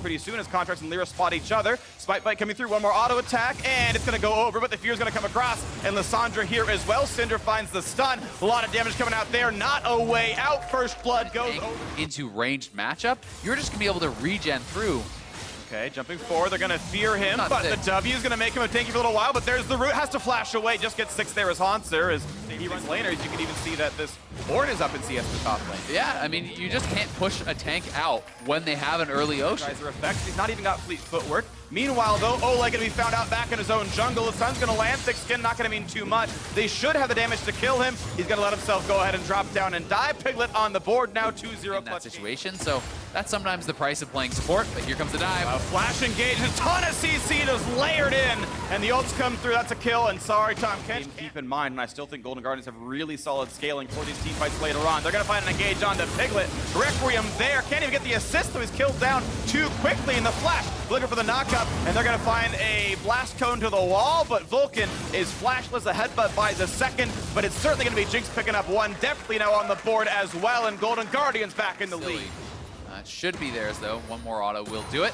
pretty soon as Contracts and Lyra spot each other. Spite Bite coming through, one more auto attack, and it's gonna go over, but the Fear's gonna come across, and Lissandra here as well. Cinder finds the stun. A lot of damage coming out there, not a way out. First blood goes over. Into ranged matchup, you're just gonna be able to regen through. Okay, jumping forward, they're gonna fear him, Not but sick. the W is gonna make him a tanky for a little while, but there's the root, has to flash away, just gets 6 there as Haunter, as he runs laners. You can even see that this Ornn is up in CS for top lane. Yeah, I mean, you just can't push a tank out when they have an early Ocean. Geyser effects, he's not even got fleet footwork. Meanwhile, though, Oleg gonna be found out back in his own jungle. The sun's gonna land, thick skin, not gonna mean too much. They should have the damage to kill him. He's gonna let himself go ahead and drop down and die. Piglet on the board now, 2-0 In that clutch situation, so that's sometimes the price of playing support, but here comes the dive. A flash engage, a ton of CC just layered in, and the ults come through. That's a kill, and sorry, Tom Kench. Keep in mind, and I still think Golden Guardians have really solid scaling for these team fights later on. They're gonna find an engage onto Piglet. Requiem there, can't even get the assist, so he's killed down too quickly in the flash. Looking for the knockup, and they're gonna find a blast cone to the wall, but Vulcan is flashless. A headbutt by the second, but it's certainly gonna be Jinx picking up one. Definitely now on the board as well, and Golden Guardians back in the lead. It should be theirs, though. One more auto will do it.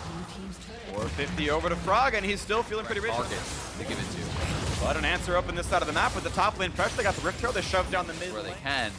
450 over to Frog, and he's still feeling pretty rich. Target to give it to. But an answer up in this side of the map with the top lane pressure. They got the Rift Throw, they shoved down the mid Where they lane. can.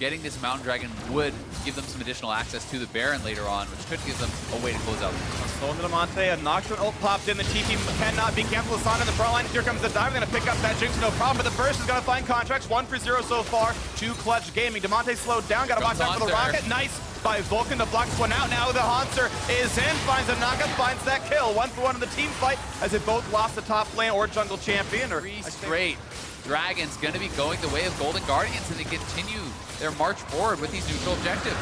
Getting this Mountain Dragon would give them some additional access to the Baron later on, which could give them a way to close out. Stolen to Monte, a Nocturne ult popped in. The TP cannot be canceled. Lissandra in the front line. Here comes the dive. They're going to pick up that Jinx, no problem. But the burst is going to find Contracts. 1 for 0 so far. 2 clutch gaming. DeMonte slowed down. Got to box out for the rocket. Nice by Vulcan to block this one out. Now the Haunter is in. Finds a knockup. Finds that kill. 1 for 1 in the team fight as they both lost the top lane or jungle champion. Or 3 straight Dragons going to be going the way of Golden Guardians, and they continue their march forward with these neutral objectives.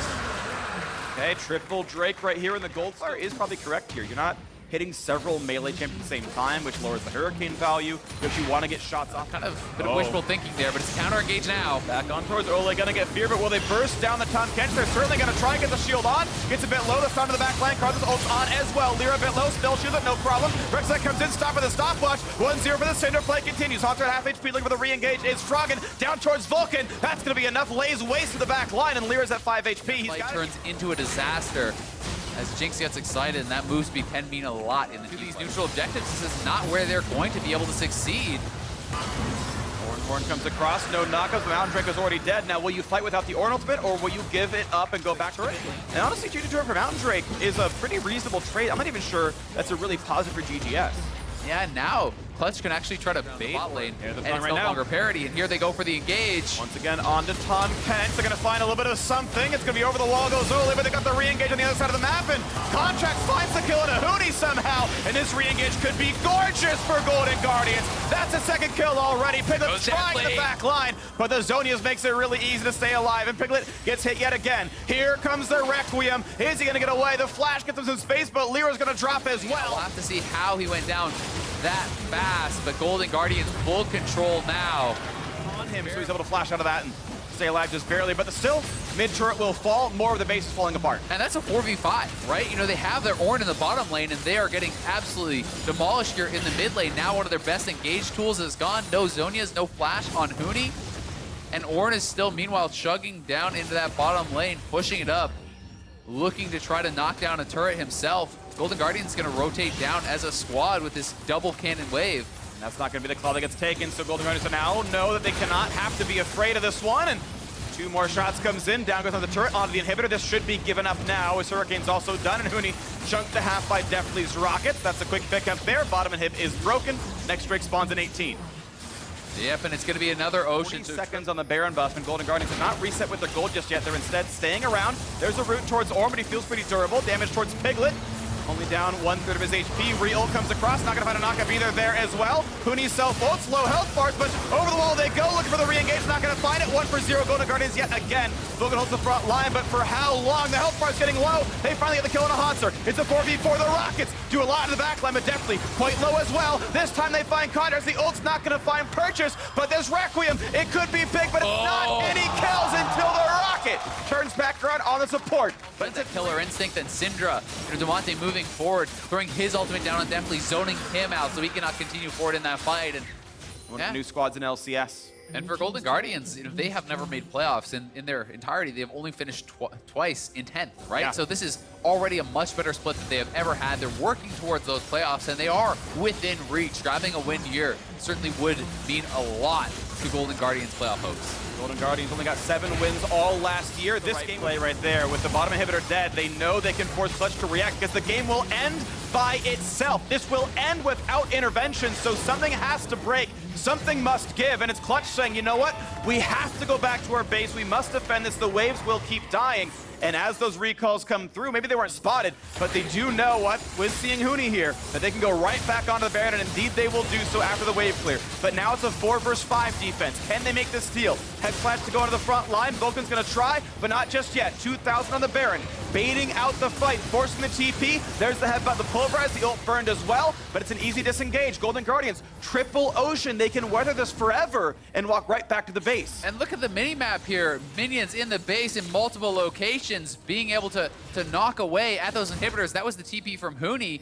Okay, triple Drake right here in the gold star is probably correct here. You're not hitting several melee champions at the same time, which lowers the hurricane value, if you want to get shots off. Kind of a bit of wishful thinking there, but it's counter engage now. Back on towards Ole, gonna get fear, but will they burst down the Tom Kench? They're certainly gonna try and get the shield on. Gets a bit low, the stun to the back line. Karthus ults on as well. Lyra a bit low, still shields it, no problem. Rek'Sai comes in, stop for the stopwatch. 1-0 for the Cinder, play continues. Haunter at half HP, looking for the re-engage is Froggen. Down towards Vulcan. That's gonna be enough. Lays waste to the back line, and Lyra's at 5 HP. He's Fight turns into a disaster as Jinx gets excited, and that move speed can mean a lot in these neutral objectives. This is not where they're going to be able to succeed. Ornn comes across, no knockups. Mountain Drake is already dead. Now, will you fight without the Ornn ultimate, or will you give it up and go back to it? And honestly, 2-2 for Mountain Drake is a pretty reasonable trade. I'm not even sure that's a really positive for GGS. Yeah, now Clutch can actually try to bait bot lane, and it's right no now. longer parity, and here they go for the engage. Once again, on to Tom Kench. They're going to find a little bit of something. It's going to be over the wall, goes Ole, but they got the re-engage on the other side of the map, and Contract finds the kill in a Hootie somehow, and this re-engage could be gorgeous for Golden Guardians. That's a second kill already. Piglet trying the back line, but the Zonias makes it really easy to stay alive, and Piglet gets hit yet again. Here comes the Requiem. Is he going to get away? The flash gets him some space, but Lyra's going to drop as well. We'll have to see how he went down that fast, but Golden Guardians full control now. On him, so he's able to flash out of that and stay alive just barely, but still, mid-turret will fall, more of the base is falling apart. And that's a 4v5, right? You know, they have their Ornn in the bottom lane, and they are getting absolutely demolished here in the mid lane. Now one of their best engage tools is gone. No Zonias, no flash on Hootie. And Ornn is still, meanwhile, chugging down into that bottom lane, pushing it up, looking to try to knock down a turret himself. Golden Guardian's going to rotate down as a squad with this double cannon wave. And that's not going to be the call that gets taken, so Golden Guardians now know that they cannot have to be afraid of this one, and 2 more shots comes in, down goes on the turret, onto the inhibitor. This should be given up now, as Hurricane's also done, and Huni chunked to half by Deathly's rockets. That's a quick pickup there. Bottom inhib is broken. Next Drake spawns in 18. Yep, and it's going to be another Ocean. 40 seconds on the Baron buff, and Golden Guardians have not reset with their gold just yet. They're instead staying around. There's a route towards Ornn, but he feels pretty durable. Damage towards Piglet. Only down 1/3 of his HP. Re-ult comes across, not gonna find a knockup either there as well. Huni's self-ults, low health bars, but over the wall they go, looking for the re-engage, not gonna find it. 1 for 0, Golden Guardians yet again. Vulcan holds the front line, but for how long? The health bar's getting low. They finally get the kill on a Haunter. It's a 4v4. The Rockets do a lot in the back line, but definitely quite low as well. This time they find Contracts. The ult's not gonna find purchase, but this Requiem, it could be big, but it's not any kills until the Rocket turns back around on the support. But it's a killer instinct, and Syndra, DeMonte moving forward, throwing his ultimate down on Deathly, zoning him out so he cannot continue forward in that fight. And One of the new squads in LCS. And for Golden Guardians, they have never made playoffs in their entirety. They have only finished twice in 10th, right? Yeah. So this is already a much better split than they have ever had. They're working towards those playoffs, and they are within reach. Grabbing a win here certainly would mean a lot to Golden Guardians' playoff hopes. Golden Guardians only got 7 wins all last year. This game play right there with the bottom inhibitor dead, they know they can force Clutch to react because the game will end by itself. This will end without intervention, so something has to break. Something must give, and it's Clutch saying, you know what? We have to go back to our base. We must defend this. The waves will keep dying. And as those recalls come through, maybe they weren't spotted, but they do know what, with seeing Huni here, that they can go right back onto the Baron, and indeed they will do so after the wave clear. But now it's a 4 versus 5 defense. Can they make this steal? Head Flash to go into the front line. Vulcan's gonna try, but not just yet. 2,000 on the Baron, baiting out the fight, forcing the TP. There's the headbutt, the pulverize, the ult burned as well, but it's an easy disengage. Golden Guardians, triple ocean. They can weather this forever and walk right back to the base. And look at the mini-map here. Minions in the base in multiple locations, being able to knock away at those inhibitors. That was the TP from Huni.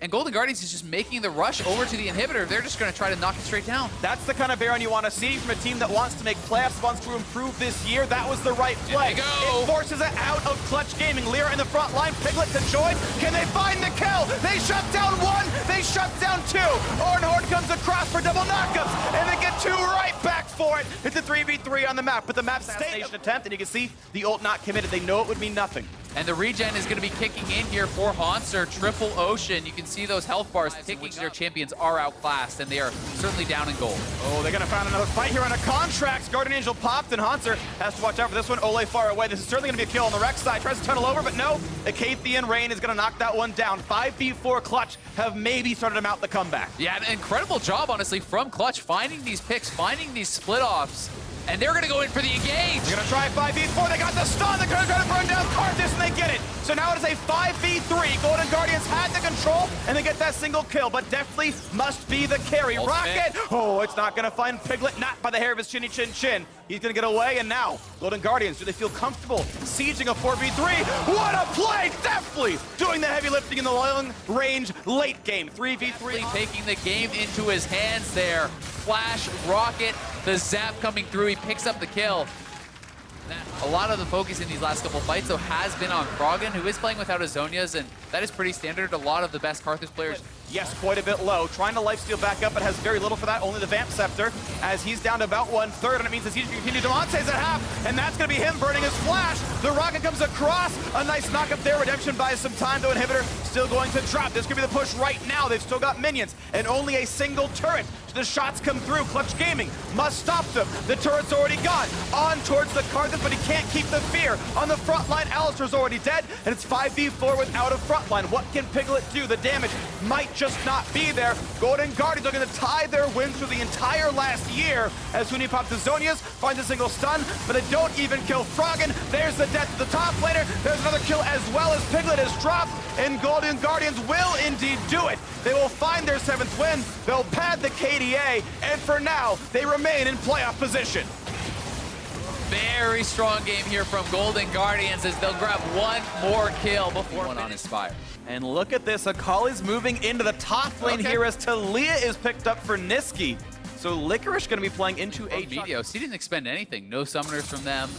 And Golden Guardians is just making the rush over to the inhibitor. They're just going to try to knock it straight down. That's the kind of Baron you want to see from a team that wants to make playoffs, wants to improve this year. That was the right play. It forces it out of Clutch Gaming. Lyra in the front line, Piglet to join. Can they find the kill? They shut down 1, they shut down 2. Ornhorn comes across for double knockups, and they get 2 right back for it. It's a 3v3 on the map, but the map's assassination attempt, and you can see the ult not committed. They know it would mean nothing. And the regen is going to be kicking in here for Haunter. Triple Ocean. You can see those health bars ticking. Their champions are outclassed, and they are certainly down in gold. Oh, they're going to find another fight here on a contract. Guardian Angel popped, and Haunter has to watch out for this one. Ole far away. This is certainly going to be a kill on the Rex side. Tries to tunnel over, but no. Acathian Rain is going to knock that one down. 5v4 Clutch have maybe started them out the comeback. Yeah, an incredible job, honestly, from Clutch, finding these picks, finding these split-offs. And they're going to go in for the engage. They're going to try 5v4. They got the stun. They're going to try to burn down Karthus, and they get it. So now it is a 5v3. Golden Guardians had the control, and they get that single kill, but definitely must be the carry. Rocket! Oh, it's not going to find Piglet, not by the hair of his chinny chin chin. He's going to get away, and now Golden Guardians, do they feel comfortable sieging a 4v3? What a play! Definitely doing the heavy lifting in the long range late game. 3v3. Taking the game into his hands there. Flash, Rocket, the zap coming through. He picks up the kill. A lot of the focus in these last couple fights, though, has been on Krogan, who is playing without his Zonias, and that is pretty standard. A lot of the best Karthus players. Yes, quite a bit low. Trying to lifesteal back up, but has very little for that. Only the Vamp Scepter, as he's down to about 1/3, and it means that he's continuing. Demonte's at half, and that's going to be him burning his flash. The Rocket comes across. A nice knock up there. Redemption buys some time, though. Inhibitor still going to drop. This could be the push right now. They've still got minions, and only a single turret. The shots come through. Clutch Gaming must stop them. The turret's already gone. On towards the Karthus, but he can't keep the fear. On the front line, Alistair's already dead, and it's 5v4 without a front line. What can Piglet do? The damage might just not be there. Golden Guardians are going to tie their wins through the entire last year as Huni pops the Zonias, finds a single stun, but they don't even kill Froggen. There's the death of the top laner. There's another kill as well as Piglet is dropped, and Golden Guardians will indeed do it. They will find their 7th win. They'll pad the KDA, and for now, they remain in playoff position. Very strong game here from Golden Guardians as they'll grab one more kill before one on Inspire. And look at this, Akali's moving into the top lane here as Talia is picked up for Niski. So Licorice going to be playing into a Meteos. He didn't expend anything. No summoners from them,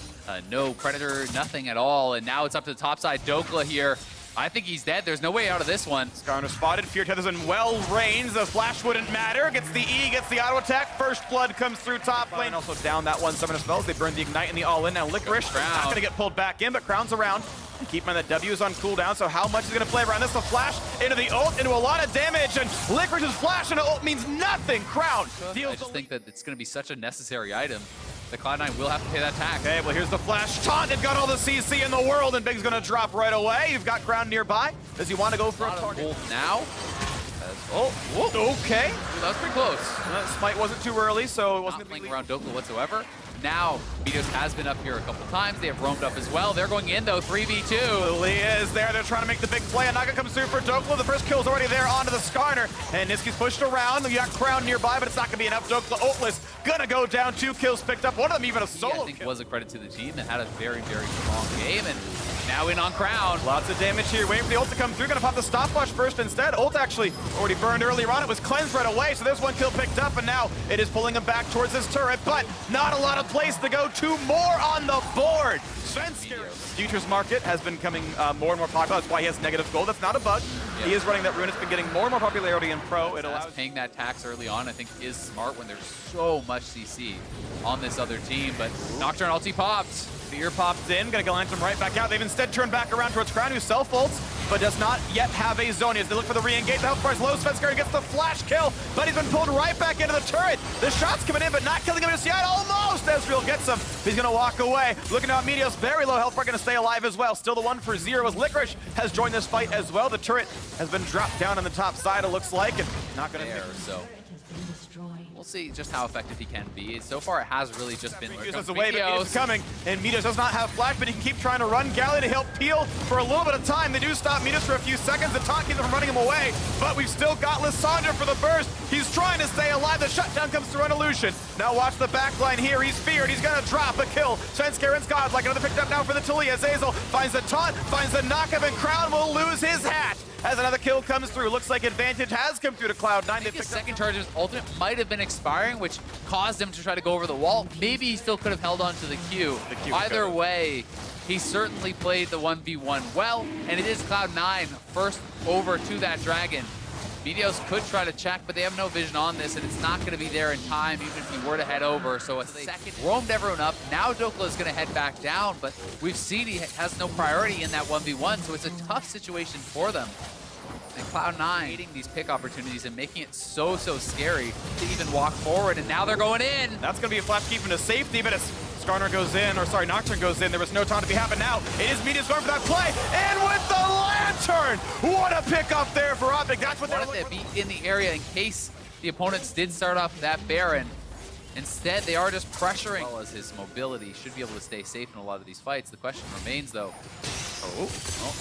no Predator, nothing at all. And now it's up to the top side. Dokla here. I think he's dead. There's no way out of this one. Skarner spotted. Fear Tether's in well range. The flash wouldn't matter. Gets the E, gets the auto attack. First blood comes through top lane. Also down that one summoner spells. They burn the ignite and the all-in. Now Licorice not going to get pulled back in, but Crown's around. And keep in mind that W is on cooldown, so how much is going to play around this? The flash into the ult, into a lot of damage, and Licorice's flash into ult means nothing. Crown deals. I just think that it's going to be such a necessary item. The Cloud9 will have to pay that tax. Okay, well, here's the flash taunt. They've got all the CC in the world, and Big's going to drop right away. You've got Crown nearby. Does he want to go for a target? Now? Oh, whoa, okay. That was pretty close. Smite wasn't too early, so it wasn't playing around Dokla whatsoever. Now, Meteos has been up here a couple times. They have roamed up as well. They're going in, though, 3v2. Leah is there. They're trying to make the big play. Naga comes through for Dokla. The first kill's already there onto the Skarner. And Niski's pushed around. You got Crown nearby, but it's not going to be enough. Dokla ultless. Gonna go down. 2 kills picked up. One of them even a solo I think kill. Was a credit to the team that had a very, very strong game. And Now in on Crown. Lots of damage here. Waiting for the ult to come through. Gonna pop the stopwatch first instead. Ult actually already burned earlier on. It was cleansed right away, so there's one kill picked up, and now it is pulling him back towards his turret, but not a lot of place to go. 2 more on the board. Svenskeren. Futures market has been becoming more and more popular. That's why he has negative gold. That's not a bug. Yeah. He is running that rune. It's been getting more and more popularity in pro. It allows Paying that tax early on, I think, is smart when there's so much CC on this other team, but Nocturne ulti popped. Fear popped in, gonna glance him right back out. They've instead turned back around towards Crown, who self-ults, but does not yet have a zone. As they look for the re-engage, the health bar is low. Svenskeren gets the flash kill, but he's been pulled right back into the turret. The shot's coming in, but not killing him just yet. Almost! Ezreal gets him. He's gonna walk away. Looking out, Meteos, very low health bar, gonna stay alive as well. Still the 1-for-0 as Licorice has joined this fight as well. The turret has been dropped down on the top side, it looks like, and not gonna There, so we'll see just how effective he can be. So far, it has really just been Meteos away, but Meteos is coming, and Meteos does not have flash, but he can keep trying to run. Galley to help peel for a little bit of time. They do stop Meteos for a few seconds. The taunt keeps him from running him away, but we've still got Lissandra for the burst. He's trying to stay alive. The shutdown comes through on Illusion. Now watch the backline here. He's feared. He's gonna drop a kill. Svenskeren's godlike. Another picked up now for the Talia. Zazel finds the taunt, finds the knockup, and Crown will lose his hat as another kill comes through. Looks like advantage has come through to Cloud9. His second charge of his ultimate might have been expiring, which caused him to try to go over the wall. Maybe he still could have held on to the Q. Either way, he certainly played the 1v1 well, and it is Cloud9 first over to that dragon. Meteos could try to check, but they have no vision on this, and it's not going to be there in time, even if he were to head over. So a second roamed everyone up. Now Dokla is going to head back down, but we've seen he has no priority in that 1v1, so it's a tough situation for them. And Cloud9 hating these pick opportunities and making it so scary to even walk forward, and now they're going in. That's going to be a flash keeping to safety, but as Skarner goes in, or sorry, Nocturne goes in, there was no time to be happening now. It is Meteos going for that play, and with the lantern! What a pick up there for Optic. That's what they're looking for. Be in the area in case the opponents did start off that Baron. Instead, they are just pressuring. As well as his mobility, should be able to stay safe in a lot of these fights. The question remains, though. Oh,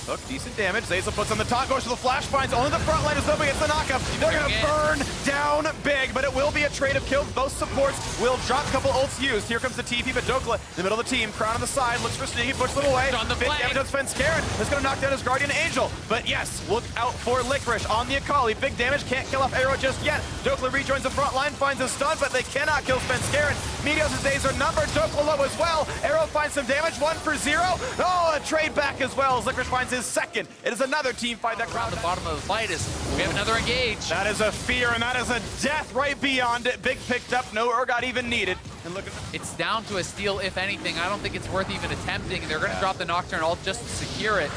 Hook, decent damage. Zazel puts on the top, goes to the flash, finds only the front line is up against the knockup. They're going to burn down big, but it will be a trade of kills. Both supports will drop a couple ults used. Here comes the TP, but Dokla in the middle of the team. Crown on the side, looks for Sneaky, pushes them away. On the big damage on Svenskeren. That's going to knock down his Guardian Angel. But yes, look out for Licorice on the Akali. Big damage, can't kill off Arrow just yet. Dokla rejoins the front line, finds a stun, but they cannot kill Svenskeren. Meteos' days are numbered. Dokla low as well. Arrow finds some damage, 1-for-0. Oh, a trade back as well as Licorice finds his second. It is another team fight that around the bottom of the fight is we have another engage. That is a fear, and that is a death right beyond it. Big picked up, no Urgot even needed. And look at it's down to a steal, if anything. I don't think it's worth even attempting. They're going to drop the Nocturne ult just to secure it.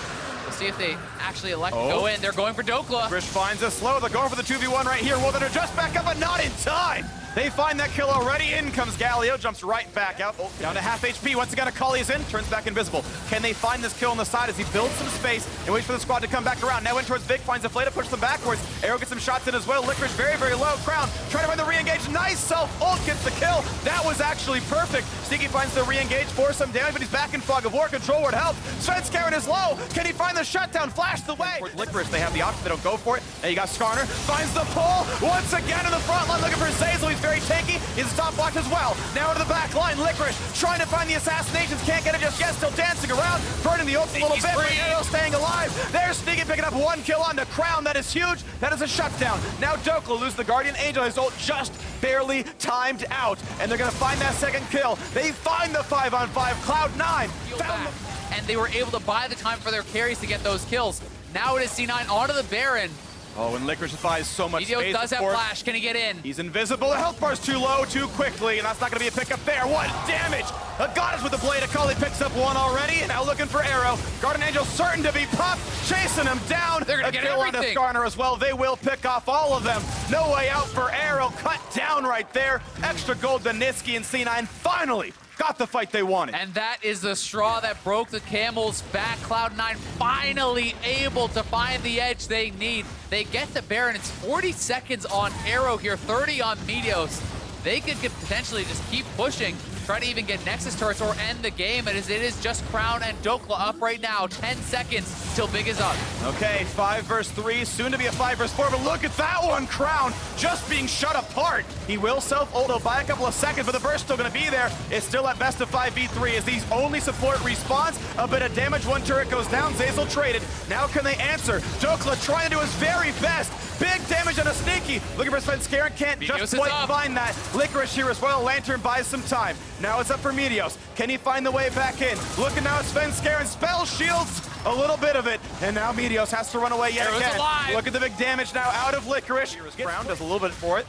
We'll see if they actually elect to go in. They're going for Dokla. Grish finds a slow. They're going for the 2v1 right here. Well, they're just back up, but not in time. They find that kill already. In comes Galio, jumps right back out. Oh, down to half HP. Once again, Akali's in, turns back invisible. Can they find this kill on the side as he builds some space and waits for the squad to come back around? Now in towards Vic, finds a Flay to push them backwards. Arrow gets some shots in as well. Licorice very low. Crown trying to find the re-engage. Nice self-ult gets the kill. That was actually perfect. Sneaky finds the re-engage for some damage, but he's back in Fog of War. Control word helps. Svenskeren is low. Can he find the shutdown? Flash the way. For Licorice, they have the option. They don't go for it. Now you got Skarner. Finds the pull. Once again in the front line looking for Zazel. He's very tanky. He's a stopwatch as well. Now into the back line. Licorice trying to find the assassinations. Can't get it just yet. Still dancing around. Burning the ult a little bit. But Arrow staying alive. There's Sneaky picking up one kill on the Crown. That is huge. That is a shutdown. Now Dokla loses the Guardian Angel. His ult just barely timed out. And they're going to find that second kill. They find the 5-on-5. Cloud9 found and they were able to buy the time for their carries to get those kills. Now it is C9 onto the Baron. Oh, and Licorice buys so much Meteos space. does have flash. Can he get in? He's invisible. The health bar's too low too quickly, and that's not going to be a pickup there. What damage! A goddess with the blade. Akali picks up one already, and now looking for Arrow. Guardian Angel certain to be popped, chasing him down. They're going to get everything. Skarner as well. They will pick off all of them. No way out for Arrow. Cut down right there. Extra gold to Niski and C9 finally got the fight they wanted. And that is the straw that broke the camel's back. Cloud9 finally able to find the edge they need. They get the Baron. It's 40 seconds on Arrow here, 30 on Meteos. They could potentially just keep pushing try to even get Nexus turrets or end the game. It is just Crown and Dokla up right now. 10 seconds till Big is up. Okay, 5 versus 3, soon to be a 5 versus 4, but look at that one, Crown just being shut apart. He will self-ult, he'll buy a couple of seconds, but the burst still gonna be there. It's still at best of 5v3 as these only support respawns. A bit of damage, one turret goes down, Zeyzal traded. Now can they answer? Dokla trying to do his very best. Big damage on a sneaky. Looking for Svenskeren, can't just quite find that. Licorice here as well. Lantern buys some time. Now it's up for Meteos. Can he find the way back in? Looking now at Svenskeren. Spell shields a little bit of it. And now Meteos has to run away yet again. Look at the big damage now out of Licorice. Brown does a little bit for it.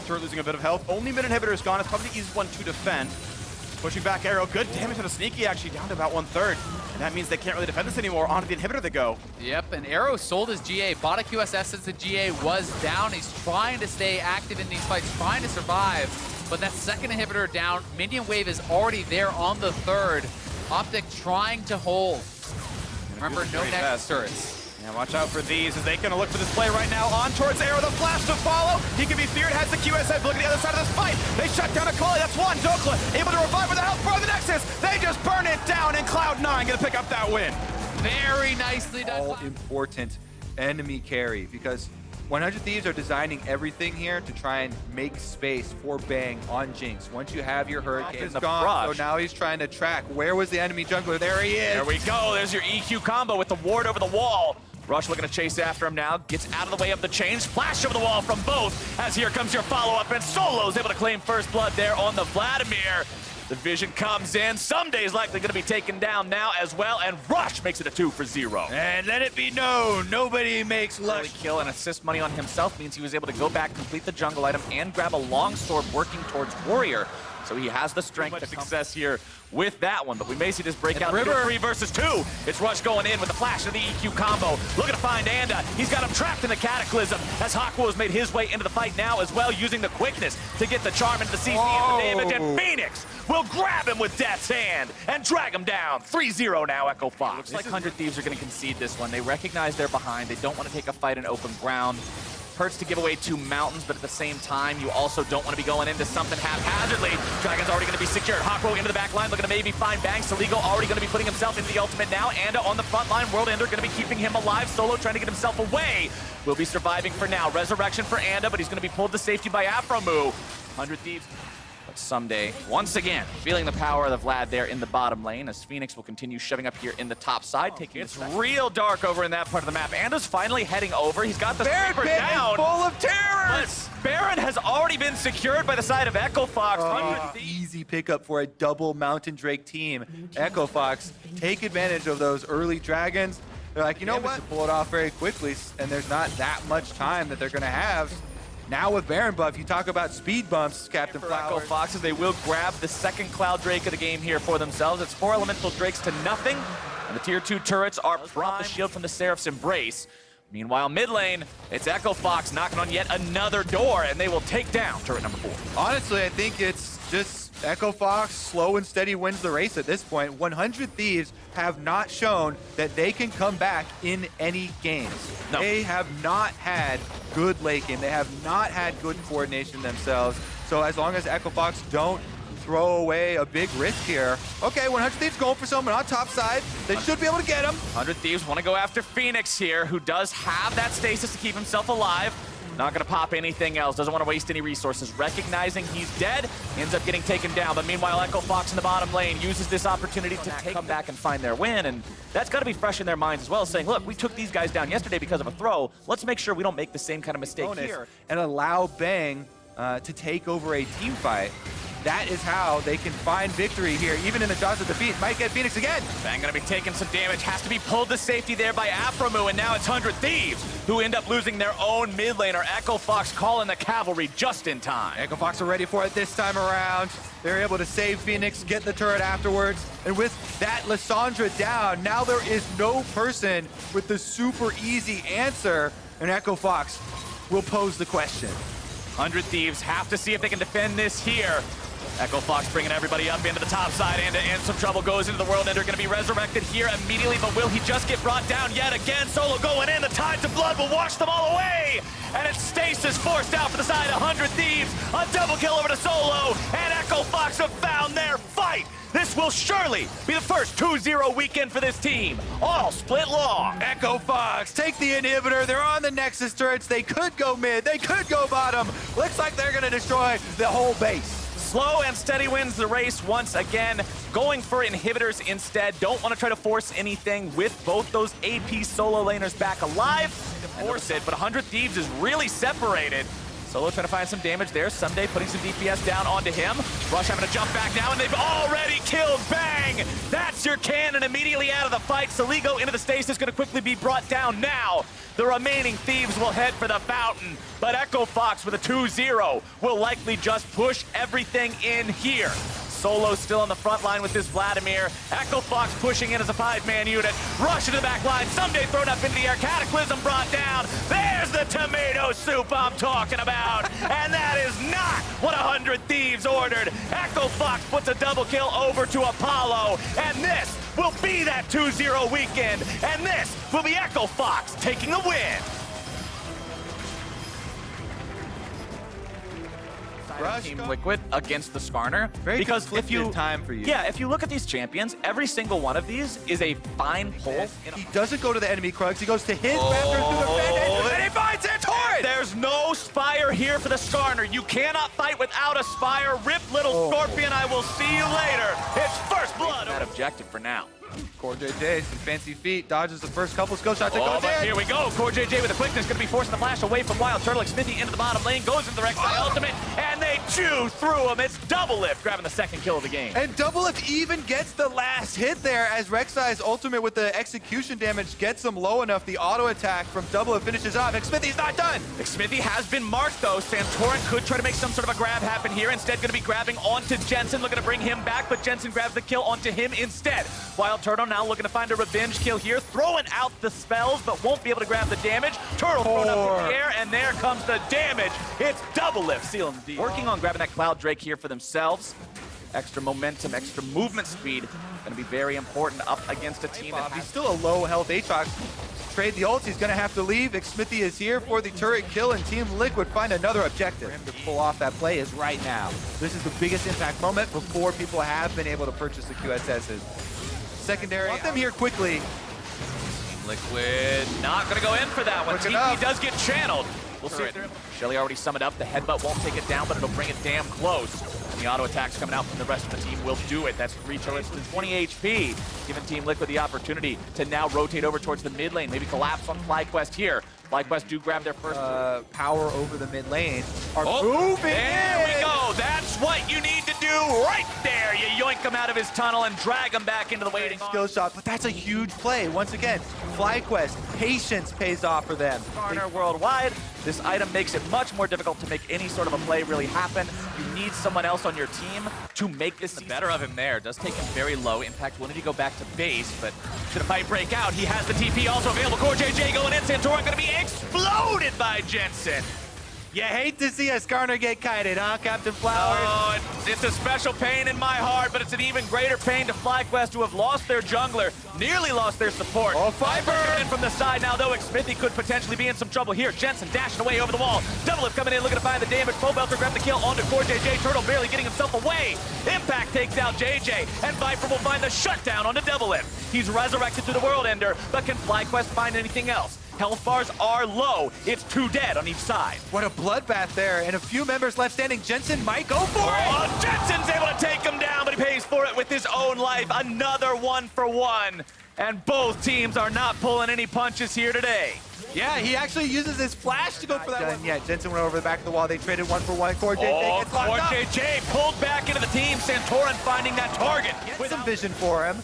Turret losing a bit of health. Only mid inhibitor is gone. It's probably the easiest one to defend. Pushing back arrow. Good damage on a sneaky actually down to about 1/3. And that means they can't really defend this anymore. Onto the inhibitor they go. Yep, and Arrow sold his GA, bought a QSS since the GA was down. He's trying to stay active in these fights, trying to survive. But that second inhibitor down, minion wave is already there on the third. Optic trying to hold. Remember, no Nexus turrets. Yeah, watch out for these as they gonna look for this play right now. On towards Arrow, the flash to follow. He can be feared, has the QSS. Look at the other side of this fight. They shut down a Akali, that's one. Dokla able to revive with the help from the Nexus. They just burn it down, and Cloud9 gonna pick up that win. Very nicely done. All important enemy carry, because 100 Thieves are designing everything here to try and make space for Bang on Jinx. Once you have your Hurricane gone, so now he's trying to track. Where was the enemy jungler? There he is. There we go. There's your EQ combo with the ward over the wall. Rush looking to chase after him now. Gets out of the way of the change. Flash over the wall from both. As here comes your follow-up. And Solo's able to claim first blood there on the Vladimir. The vision comes in. Sunday's likely going to be taken down now as well. And Rush makes it a 2-for-0. And let it be known, nobody makes Early kill and assist money on himself means he was able to go back, complete the jungle item, and grab a longsword working towards Warrior. So he has the strength to success here with that one, but we may see this breakout. River 3 versus 2. It's Rush going in with the flash of the EQ combo. Looking to find Anda. He's got him trapped in the Cataclysm as Hawkwoe has made his way into the fight now as well, using the quickness to get the charm into the CC and the damage. And Phoenix will grab him with Death's Hand and drag him down. 3-0 now, Echo Fox. Looks like 100 Thieves are going to concede this one. They recognize they're behind. They don't want to take a fight in open ground. Hurts to give away 2 mountains, but at the same time, you also don't want to be going into something haphazardly. Dragon's already going to be secured. Hawkwoe into the back line, looking to maybe find Bang. Saligo already going to be putting himself into the ultimate now. Anda on the front line. World Ender going to be keeping him alive. Solo trying to get himself away. Will be surviving for now. Resurrection for Anda, but he's going to be pulled to safety by Afromu. 100 Thieves. But someday, once again, feeling the power of the Vlad there in the bottom lane as Phoenix will continue shoving up here in the top side, taking it's real dark over in that part of the map. Anda's finally heading over. He's got the Sweeper down. Full of terrors! But Baron has already been secured by the side of Echo Fox. Easy pickup for a double Mountain Drake team. Echo Fox take advantage of those early dragons. They're like, you know what? To pull it off very quickly, and there's not that much time that they're going to have. Now with Baron buff, you talk about speed bumps, Captain Echo Flowers. Foxes, they will grab the second Cloud Drake of the game here for themselves. It's 4 Elemental Drakes to nothing, and the Tier 2 turrets are prime. The shield from the Seraph's Embrace. Meanwhile, mid lane, it's Echo Fox knocking on yet another door, and they will take down turret number 4. Honestly, I think it's just Echo Fox slow and steady wins the race at this point. 100 Thieves have not shown that they can come back in any games. No. They have not had good late game. They have not had good coordination themselves. So as long as Echo Fox don't throw away a big risk here. Okay, 100 Thieves going for someone on top side. They should be able to get him. 100 Thieves want to go after Phoenix here, who does have that stasis to keep himself alive. Not going to pop anything else. Doesn't want to waste any resources. Recognizing he's dead, ends up getting taken down. But meanwhile, Echo Fox in the bottom lane uses this opportunity to come back and find their win. And that's got to be fresh in their minds as well, saying, look, we took these guys down yesterday because of a throw. Let's make sure we don't make the same kind of mistake here. And allow Bang to take over a team fight. That is how they can find victory here, even in the jaws of defeat. Might get Phoenix again. Bang gonna be taking some damage, has to be pulled to safety there by Afromu, and now it's 100 Thieves, who end up losing their own mid laner. Echo Fox calling the cavalry just in time. Echo Fox are ready for it this time around. They're able to save Phoenix, get the turret afterwards, and with that Lissandra down, now there is no person with the super easy answer, and Echo Fox will pose the question. 100 Thieves have to see if they can defend this here. Echo Fox bringing everybody up into the top side, and in some trouble goes into the World Ender, going to be resurrected here immediately, but will he just get brought down yet again? Solo going in, the Tides of Blood will wash them all away, and it's Stasis forced out for the side of 100 Thieves. A double kill over to Solo, and Echo Echo Fox have found their fight. This will surely be the first 2-0 weekend for this team. All split long. Echo Fox take the inhibitor. They're on the Nexus turrets. They could go mid. They could go bottom. Looks like they're going to destroy the whole base. Slow and steady wins the race once again. Going for inhibitors instead. Don't want to try to force anything with both those AP solo laners back alive. Force it, but 100 Thieves is really separated. Solo trying to find some damage there. Someday putting some DPS down onto him. Rush having to jump back now, and they've already killed Bang! That's your cannon immediately out of the fight. Saligo into the stasis, going to quickly be brought down now. The remaining Thieves will head for the fountain, but Echo Fox with a 2-0 will likely just push everything in here. Solo still on the front line with this Vladimir. Echo Fox pushing in as a 5-man unit. Rush into the back line. Someday thrown up into the air. Cataclysm brought down. There's the tomato soup I'm talking about. And that is not what 100 Thieves ordered. Echo Fox puts a double kill over to Apollo. And this will be that 2-0 weekend. And this will be Echo Fox taking the win. Rush Team Liquid against the Skarner. Very because if you time for you. Yeah, if you look at these champions, every single one of these is a fine pull. He doesn't go to the enemy Krugs. He goes to his Raptor through the red, and he finds Santorin! There's no Spire here for the Skarner. You cannot fight without a Spire. Rip little Scorpion, I will see you later. It's first blood. That objective for now. Core JJ, some fancy feet, dodges the first couple skill shots. Oh, but here we go. Core JJ with the quickness, going to be forcing the flash away from Wild Turtle. Smithy into the bottom lane, goes into the Rek'Sai ultimate, and they chew through him. It's Double Lift grabbing the second kill of the game. And Double Lift even gets the last hit there as Rek'Sai's ultimate with the execution damage gets him low enough. The auto attack from Double Lift finishes off, and Smithy's not done. Smithy has been marked though. Santorin could try to make some sort of a grab happen here. Instead, going to be grabbing onto Jensen, looking to bring him back, but Jensen grabs the kill onto him instead. Wild Turtle now looking to find a revenge kill here, throwing out the spells, but won't be able to grab the damage. Turtle thrown up in the air, and there comes the damage. It's Double Lift sealing the deal. Working on grabbing that Cloud Drake here for themselves. Extra momentum, extra movement speed, going to be very important up against a team that He's has still a low health Aatrox. Trade the ult, he's gonna have to leave. Smithy is here for the turret kill, and Team Liquid find another objective. For him to pull off that play is right now. This is the biggest impact moment before people have been able to purchase the QSSs. Secondary, want them here quickly. Liquid not going to go in for that one. TP does get channeled. We'll see if they're able. Shelly already summoned up. The headbutt won't take it down, but it'll bring it damn close. And the auto attacks coming out from the rest of the team will do it. That's 3 turrets to 20 HP, giving Team Liquid the opportunity to now rotate over towards the mid lane. Maybe collapse on FlyQuest here. FlyQuest do grab their first power over the mid lane. Moving there we go. That's what you need to do right there. You yoink him out of his tunnel and drag him back into the waiting skill shot, but that's a huge play. Once again, FlyQuest, patience pays off for them. Skarner worldwide. This item makes it much more difficult to make any sort of a play really happen. You need someone else on your team to make this the better of him there. Does take him very low. Impact wanted to go back to base, but should a fight break out, he has the TP also available. Core JJ going in. Santorin going to be exploded by Jensen. You hate to see a Skarner get kited, huh, Captain Flowers? Oh, it's a special pain in my heart, but it's an even greater pain to FlyQuest, who have lost their jungler, nearly lost their support. Oh, Fiber! In from the side now, though. Smithy could potentially be in some trouble here. Jensen dashing away over the wall. Double Lift coming in, looking to find the damage. Pobelter grabbed the kill onto Core JJ. Turtle barely getting himself away. Impact takes out JJ, and Viper will find the shutdown onto Double Lift. He's resurrected to the World Ender, but can FlyQuest find anything else? Health bars are low. It's 2 dead on each side. What a bloodbath there, and a few members left standing. Jensen might go for it. Oh, Jensen's able to take him down, but he pays for it with his own life. Another 1-for-1. And both teams are not pulling any punches here today. Yeah, he actually uses his flash to go for that one. Yeah, Jensen went over the back of the wall. They traded 1-for-1. Core JJ gets locked up. Core JJ pulled back into the team. Santorin finding that target. With some vision for him.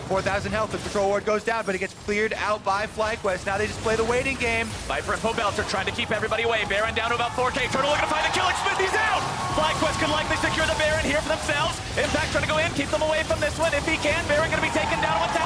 4,000 health, the Patrol Ward goes down, but it gets cleared out by FlyQuest. Now they just play the waiting game. Viper and Pobelter trying to keep everybody away. Baron down to about 4K. Turtle looking to find the kill. Smithy's out! FlyQuest can likely secure the Baron here for themselves. Impact trying to go in, keep them away from this one if he can. Baron going to be taken down 1,000.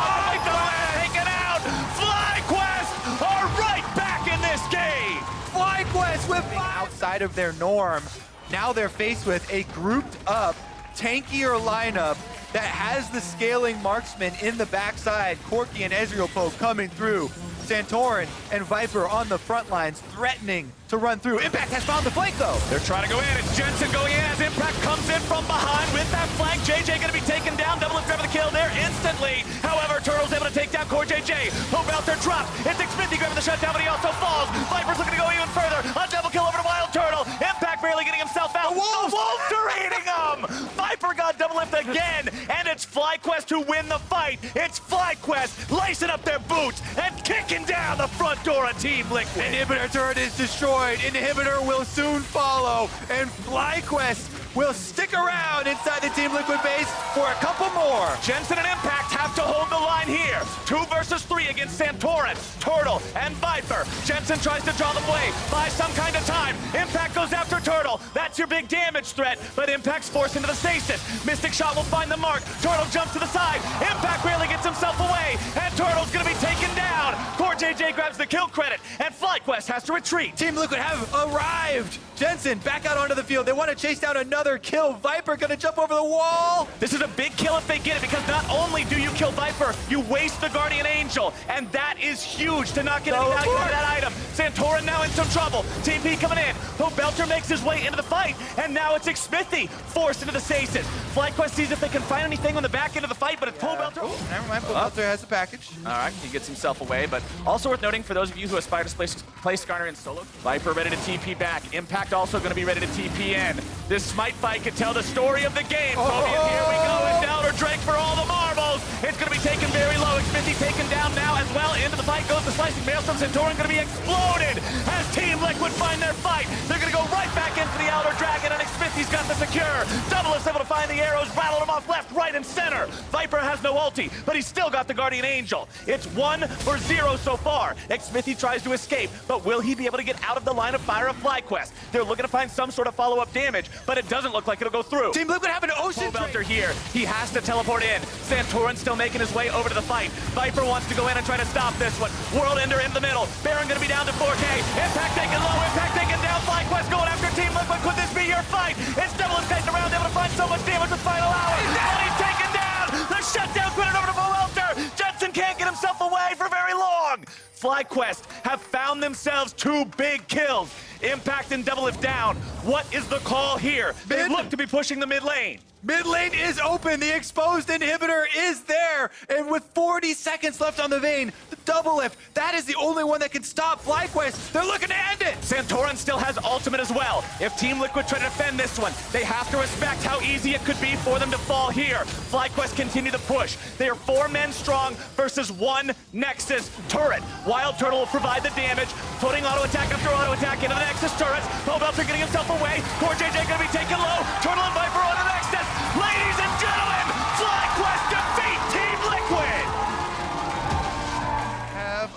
Taken out! FlyQuest are right back in this game! FlyQuest with outside of their norm. Now they're faced with a grouped up, tankier lineup that has the scaling marksman in the backside. Corki and Ezreal Pope coming through. Santorin and Viper on the front lines, threatening to run through. Impact has found the flank, though. They're trying to go in. It's Jensen going in as Impact comes in from behind with that flank. JJ going to be taken down. Double lift grab the kill there instantly. However, Turtle's able to take down Core JJ. Hope out there dropped. It's Xmithy grabbing the shutdown, but he also falls. Viper's looking to go even further. A double kill over to Wild Turtle. Impact barely getting himself out. The Wolves are eating him. Viper got double lift again, and it's FlyQuest who win the fight. It's FlyQuest lacing up their boots and kicking down the front door of Team Liquid. Inhibitor turret is destroyed. Inhibitor will soon follow, and FlyQuest will stick around inside the Team Liquid base for a couple more. Jensen and Impact have to hold the line here. 2 versus 3 against Santorin, Turtle, and Viper. Jensen tries to draw them away, buy some kind of time. Impact goes after Turtle. That's your big damage threat, but Impact's forced into the stasis. Mystic Shot will find the mark. Turtle jumps to the side. Impact barely gets himself away, and Turtle's gonna be taken down. Core JJ grabs the kill credit, and FlyQuest has to retreat. Team Liquid have arrived. Jensen back out onto the field. They want to chase down another kill. Viper gonna jump over the wall. This is a big kill if they get it, because not only do you kill Viper, you waste the Guardian Angel, and that is huge to not get any value out of that item. Santorin now in some trouble. TP coming in. Hope Belter makes his way into the fight, and now it's Xmithy forced into the stasis. FlyQuest sees if they can find anything on the back end of the fight, but it's Pull Belter. Oh, never mind. Pull Belter has a package. All right, he gets himself away, but also worth noting for those of you who aspire to play Skarner in solo, Viper ready to TP back. Impact also going to be ready to TP in. This Smite fight could tell the story of the game. Kobe, and here we go, and Elder Drake for all the marbles. It's going to be taken very low. Xmithy taken down now as well. Into the fight goes the slicing Maelstrom. Santorin going to be exploded as Team Liquid find their fight. They're going to go right back into the Elder Dragon, and Xmithy's got the secure. Double is able to find the arrows, rattle them off left, right, and center. Viper has no ulti, but he's still got the Guardian Angel. It's 1-0 so far. Xmithy tries to escape, but will he be able to get out of the line of fire of FlyQuest? They're looking to find some sort of follow-up damage, but it doesn't look like it'll go through. Team Liquid have an ocean Belter here. He has to teleport in. Santorin still making his way over to the fight. Viper wants to go in and try to stop this one. World Ender in the middle. Baron gonna be down to 4K. Impact taken low. Impact taken down. FlyQuest going after Team Liquid. Could this be your fight? It's Double kiting around, able to find so much damage with final hour. And he's taken down. The shutdown credit over to Welter. Jensen can't get himself away for very long. FlyQuest have found themselves 2 big kills. Impact and Double Lift down. What is the call here? They look to be pushing the mid lane. Mid lane is open. The exposed inhibitor is there. And with 40 seconds left on the vein, the double lift, that is the only one that can stop FlyQuest. They're looking to end it. Santorin still has ultimate as well. If Team Liquid try to defend this one, they have to respect how easy it could be for them to fall here. FlyQuest continue to push. They are 4 men strong versus 1 Nexus turret. Wild Turtle will provide the damage, putting auto attack after auto attack into the Nexus turrets. Belter getting himself away. Core JJ gonna be taken low. Turtle and Viper on the Nexus. Ladies and gentlemen, FlyQuest defeat Team Liquid!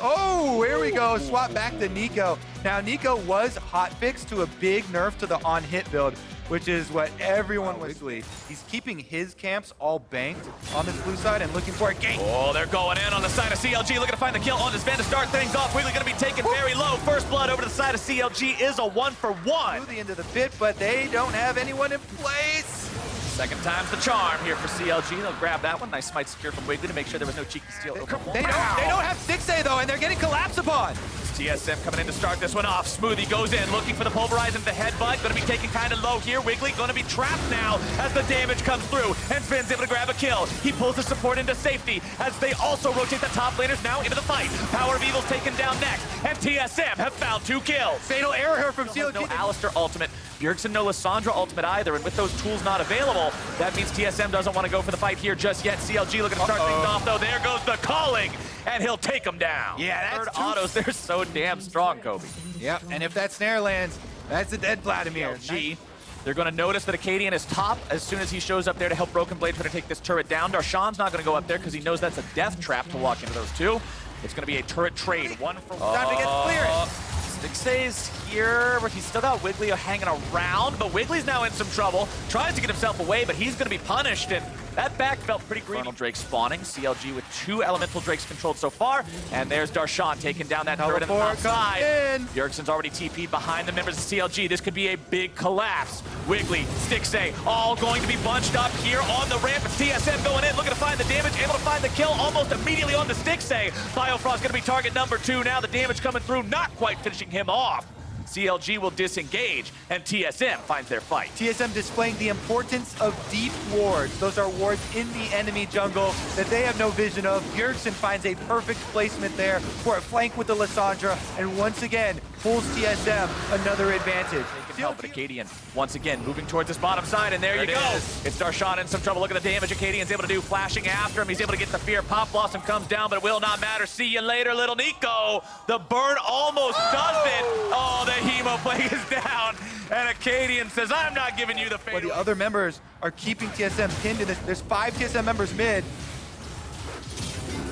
Oh, here we go. Swap back to Nico. Now, Nico was hotfixed to a big nerf to the on-hit build, which is what everyone was doing. He's keeping his camps all banked on this blue side and looking for a gank. Oh, they're going in on the side of CLG, looking to find the kill on this Van to start things off. Wiggly going to be taken very low. First blood over to the side of CLG is a 1-for-1. To the end of the pit, but they don't have anyone in place. Second time's the charm here for CLG. They'll grab that one. Nice smite secure from Wiggly to make sure there was no cheeky steal. They don't have 6A though, and they're getting collapsed upon. TSM coming in to start this one off. Smoothie goes in, looking for the pulverize into the headbutt. Going to be taken kind of low here. Wiggly going to be trapped now as the damage comes through. And Sven's able to grab a kill. He pulls the support into safety as they also rotate the top laners now into the fight. Power of Evil's taken down next. And TSM have found 2 kills. Fatal error here from CLG. No Alistair ultimate. Bjergsen no Lissandra ultimate either. And with those tools not available, that means TSM doesn't want to go for the fight here just yet. CLG looking to start things off though. There goes the calling. And he'll take him down. Yeah, that's autos. They're so damn strong, Kobe. Yep, and if that snare lands, that's a dead Vladimir. CLG. They're going to notice that Acadian is top as soon as he shows up there to help Broken Blade try to take this turret down. Darshan's not going to go up there because he knows that's a death trap to walk into those 2. It's going to be a turret trade. 1 for 1. Time to get clearance. Stixay's here, but he's still got Wiggly hanging around, but Wiggly's now in some trouble. Tries to get himself away, but he's going to be punished, and That back felt pretty green. Infernal Drake spawning. CLG with 2 Elemental Drakes controlled so far. And there's Darshan taking down that turret on the top side. Bjergsen's already TP'd behind the members of CLG. This could be a big collapse. Wiggly, Stixay, all going to be bunched up here on the ramp. It's TSM going in, looking to find the damage, able to find the kill almost immediately on the Stixay. Biofrost going to be target number 2 now. The damage coming through, not quite finishing him off. CLG will disengage, and TSM finds their fight. TSM displaying the importance of deep wards. Those are wards in the enemy jungle that they have no vision of. Bjergsen finds a perfect placement there for a flank with the Lissandra, and once again, pulls TSM another advantage. They can help, but Acadian once again moving towards this bottom side, and there you go. It's Darshan in some trouble. Look at the damage Acadian's able to do, flashing after him. He's able to get the fear. Pop Blossom comes down, but it will not matter. See you later, little Nico. The burn almost does it. Oh, the Hemo play is down, and Acadian says, I'm not giving you the fade. Well, the other members are keeping TSM pinned in this. There's 5 TSM members mid.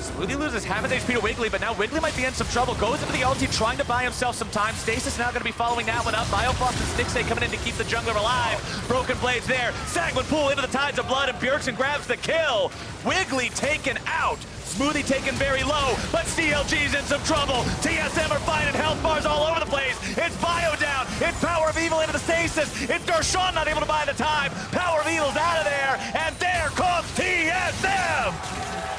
Smoothie loses half his HP to Wiggly, but now Wiggly might be in some trouble. Goes into the ulti, trying to buy himself some time. Stasis now going to be following that one up. Biofrost and Stixay coming in to keep the jungler alive. Broken Blades there. Sanguine Pool into the Tides of Blood, and Bjergsen grabs the kill. Wiggly taken out. Smoothie taken very low, but CLG's in some trouble. TSM are finding health bars all over the place. It's Bio down. It's Power of Evil into the Stasis. It's Darshan not able to buy the time. Power of Evil's out of there, and there comes TSM.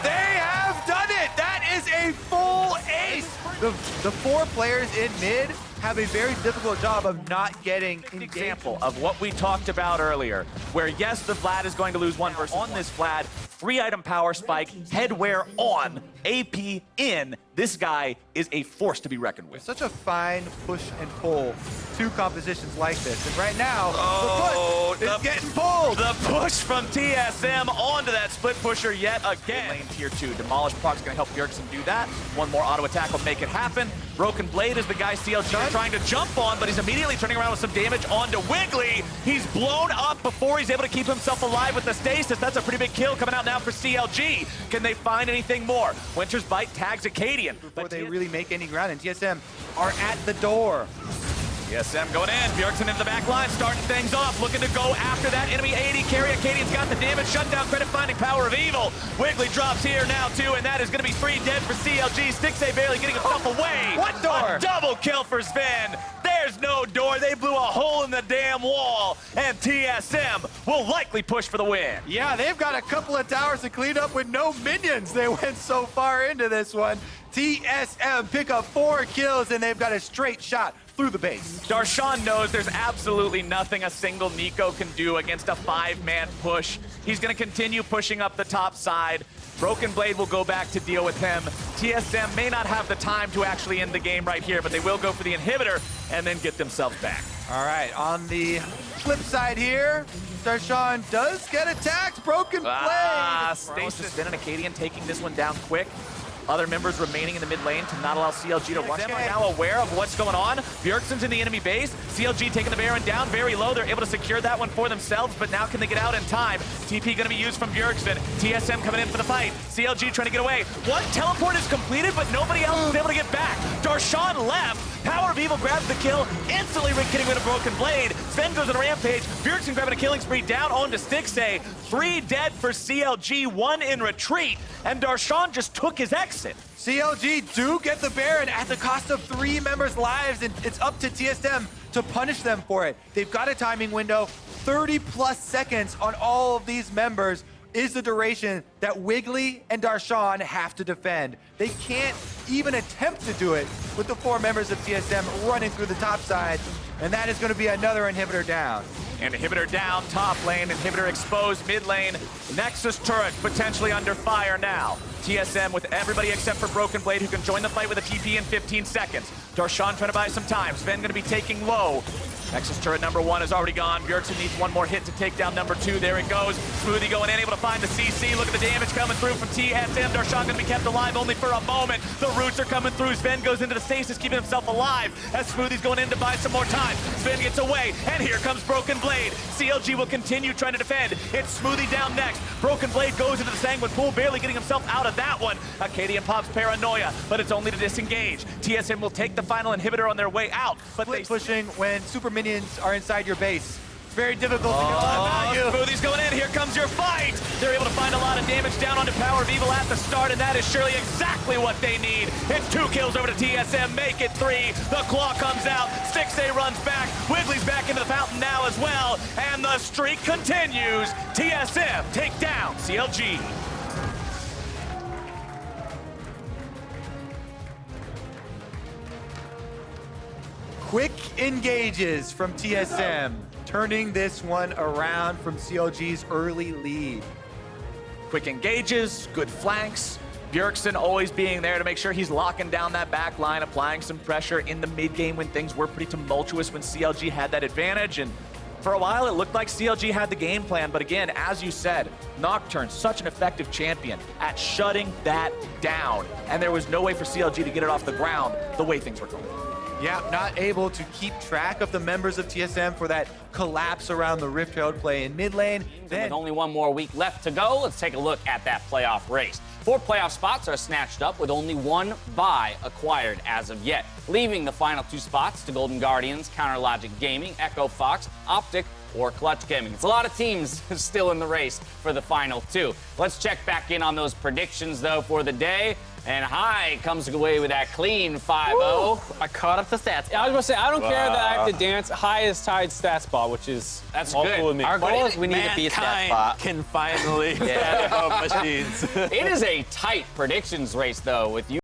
They have done it! That is a full ace! The 4 players in mid have a very difficult job of not getting an example of what we talked about earlier, where yes, the Vlad is going to lose 1 versus on this Vlad. 3-item power spike, headwear on, AP in. This guy is a force to be reckoned with. Such a fine push and pull to compositions like this. And right now, the push is getting pulled. The push from TSM onto that split pusher yet again. Lane tier 2. Demolish Proc's going to help Bjergsen do that. 1 more auto attack will make it happen. Broken Blade is the guy CLG is trying to jump on, but he's immediately turning around with some damage onto Wiggly. He's blown up before he's able to keep himself alive with the Stasis. That's a pretty big kill coming out now for CLG. Can they find anything more? Winter's Bite tags Acadian. Before they really make any ground, and TSM are at the door. TSM going in. Bjergsen into the back line, starting things off, looking to go after that enemy AD carry. Acadian's got the damage. Shutdown credit finding Power of Evil. Wiggly drops here now too, and that is going to be 3 dead for CLG. Stixay barely getting himself away. What door? A double kill for Sven. There's no door. They blew a hole in the damn wall, and TSM will likely push for the win. Yeah, they've got a couple of towers to clean up with no minions. They went so far into this one. TSM pick up 4 kills, and they've got a straight shot through the base. Darshan knows there's absolutely nothing a single Nico can do against a 5-man push. He's going to continue pushing up the top side. Broken Blade will go back to deal with him. TSM may not have the time to actually end the game right here, but they will go for the inhibitor and then get themselves back. All right, on the flip side here, Darshan does get attacked. Broken Blade. Stasis and Acadian taking this one down quick. Other members remaining in the mid lane to not allow CLG to rush. Them are now aware of what's going on. Bjergsen's in the enemy base. CLG taking the Baron down very low. They're able to secure that one for themselves, but now can they get out in time? TP going to be used from Bjergsen. TSM coming in for the fight. CLG trying to get away. One teleport is completed, but nobody else is able to get back. Darshan left. Power of Evil grabs the kill, instantly getting rid of Broken Blade. Sven goes on a rampage. Bjergsen grabbing a killing spree down onto Stixay. 3 dead for CLG, 1 in retreat, and Darshan just took his exit. CLG do get the Baron at the cost of 3 members' lives, and it's up to TSM to punish them for it. They've got a timing window. 30+ seconds on all of these members is the duration that Wiggly and Darshan have to defend. They can't even attempt to do it with the 4 members of TSM running through the top side, and that is going to be another inhibitor down. And inhibitor down, top lane, inhibitor exposed, mid lane. Nexus turret potentially under fire now. TSM with everybody except for Broken Blade, who can join the fight with a TP in 15 seconds. Darshan trying to buy some time. Sven going to be taking low. Nexus turret number 1 is already gone. Bjergsen needs 1 more hit to take down number 2. There it goes. Smoothie going in, able to find the CC. Look at the damage coming through from TSM. Darshan going to be kept alive only for a moment. The roots are coming through. Sven goes into the stasis, keeping himself alive as Smoothie's going in to buy some more time. Sven gets away, and here comes Broken Blade. CLG will continue trying to defend. It's Smoothie down next. Broken Blade goes into the Sanguine Pool, barely getting himself out of that one. Acadian pops Paranoia, but it's only to disengage. TSM will take the final inhibitor on their way out, but Split pushing when super minions are inside your base. very difficult to get a lot of value. Smoothie's going in. Here comes your fight. They're able to find a lot of damage down onto Power of Evil at the start, and that is surely exactly what they need. It's 2 kills over to TSM. Make it 3. The claw comes out. Stixxay runs back. Wiggly's back into the fountain now as well, and the streak continues. TSM take down CLG. Quick engages from TSM, turning this one around from CLG's early lead. Quick engages, good flanks. Bjergsen always being there to make sure he's locking down that back line, applying some pressure in the mid game when things were pretty tumultuous when CLG had that advantage. And for a while, it looked like CLG had the game plan. But again, as you said, Nocturne, such an effective champion at shutting that down. And there was no way for CLG to get it off the ground the way things were going. Yeah, not able to keep track of the members of TSM for that collapse around the Rift Herald play in mid lane. With only one more week left to go, let's take a look at that playoff race. 4 playoff spots are snatched up with only 1 bye acquired as of yet, leaving the final 2 spots to Golden Guardians, CounterLogic Gaming, Echo Fox, Optic, or Clutch Gaming. It's a lot of teams still in the race for the final 2. Let's check back in on those predictions, though, for the day. And High comes away with that clean 5-0. I caught up the stats. I was going to say, I don't care that I have to dance. High is tied stat spot, which is all good. cool with me. Our goal is we need to be a stat spot. Can finally get machines. It is a tight predictions race, though, with you.